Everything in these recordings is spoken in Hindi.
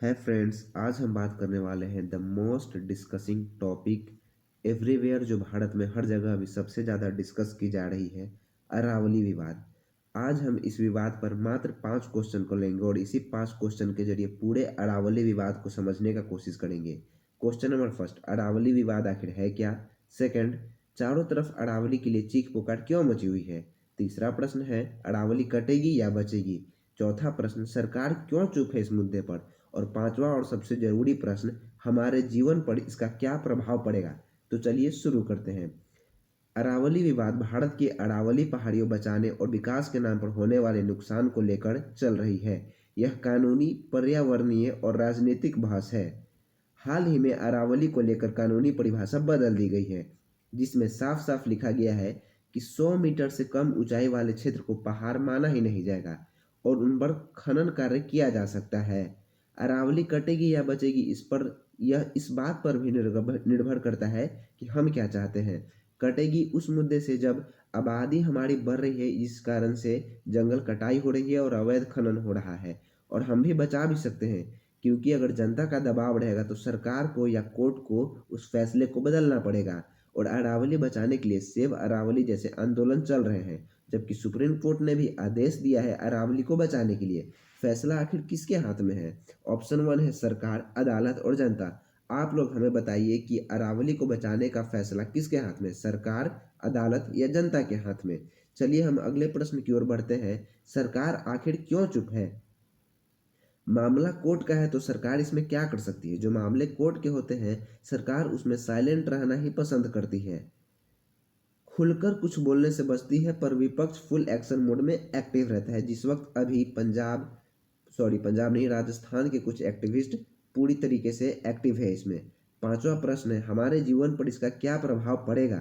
है फ्रेंड्स, आज हम बात करने वाले हैं the most discussing topic everywhere, जो भारत में हर जगह अभी सबसे ज़्यादा डिस्कस की जा रही है, अरावली विवाद। आज हम इस विवाद पर मात्र 5 क्वेश्चन को लेंगे और इसी 5 क्वेश्चन के जरिए पूरे अरावली विवाद को समझने का कोशिश करेंगे। क्वेश्चन नंबर फर्स्ट, अरावली विवाद आखिर है क्या। सेकंड, चारों तरफ अरावली के लिए चीख पुकार क्यों मची हुई है। तीसरा प्रश्न है, अरावली कटेगी या बचेगी। चौथा प्रश्न, सरकार क्यों चुप है इस मुद्दे पर। और पांचवा और सबसे जरूरी प्रश्न, हमारे जीवन पर इसका क्या प्रभाव पड़ेगा। तो चलिए शुरू करते हैं। अरावली विवाद भारत की अरावली पहाड़ियों बचाने और विकास के नाम पर होने वाले नुकसान को लेकर चल रही है। यह कानूनी, पर्यावरणीय और राजनीतिक बहस है। हाल ही में अरावली को लेकर कानूनी परिभाषा बदल दी गई है, जिसमें साफ साफ लिखा गया है कि 100 मीटर से कम ऊंचाई वाले क्षेत्र को पहाड़ माना ही नहीं जाएगा और उन पर खनन कार्य किया जा सकता है। अरावली कटेगी या बचेगी, इस पर यह इस बात पर भी निर्भर करता है कि हम क्या चाहते हैं। कटेगी उस मुद्दे से जब आबादी हमारी बढ़ रही है, इस कारण से जंगल कटाई हो रही है और अवैध खनन हो रहा है। और हम भी बचा भी सकते हैं, क्योंकि अगर जनता का दबाव रहेगा तो सरकार को या कोर्ट को उस फैसले को बदलना पड़ेगा। और अरावली बचाने के लिए सेव अरावली जैसे आंदोलन चल रहे हैं, जबकि सुप्रीम कोर्ट ने भी आदेश दिया है अरावली को बचाने के लिए। फैसला आखिर किसके हाथ में है। ऑप्शन 1 है सरकार, अदालत और जनता। आप लोग हमें बताइए कि अरावली को बचाने का फैसला किसके हाथ में, सरकार, अदालत या जनता के हाथ में। चलिए हम अगले प्रश्न की ओर बढ़ते हैं। सरकार आखिर क्यों चुप है। मामला कोर्ट का है तो सरकार इसमें क्या कर सकती है। जो मामले कोर्ट के होते हैं, सरकार उसमें साइलेंट रहना ही पसंद करती है, खुलकर कुछ बोलने से बचती है। पर विपक्ष फुल एक्शन मोड में एक्टिव रहता है। जिस वक्त अभी पंजाब नहीं, राजस्थान के कुछ एक्टिविस्ट पूरी तरीके से एक्टिव है इसमें। पांचवा प्रश्न है, हमारे जीवन पर इसका क्या प्रभाव पड़ेगा।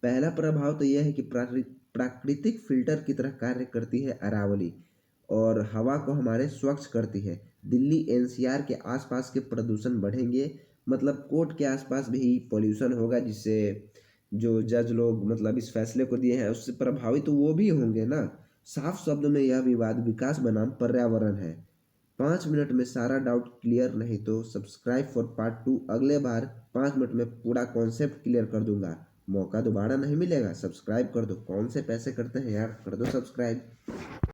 पहला प्रभाव तो यह है कि प्राकृतिक फिल्टर की तरह कार्य करती है अरावली और हवा को हमारे स्वच्छ करती है। दिल्ली एनसीआर के आसपास के प्रदूषण बढ़ेंगे, मतलब कोर्ट के आसपास भी पोल्यूशन होगा, जिससे जो जज लोग मतलब इस फैसले को दिए हैं उससे प्रभावित तो वो भी होंगे ना। साफ शब्दों में यह विवाद विकास बनाम पर्यावरण है। 5 मिनट में सारा डाउट क्लियर, नहीं तो सब्सक्राइब फॉर पार्ट 2। अगले बार 5 मिनट में पूरा कॉन्सेप्ट क्लियर कर दूंगा। मौका दोबारा नहीं मिलेगा, सब्सक्राइब कर दो। कौन से पैसे करते हैं यार, कर दो सब्सक्राइब।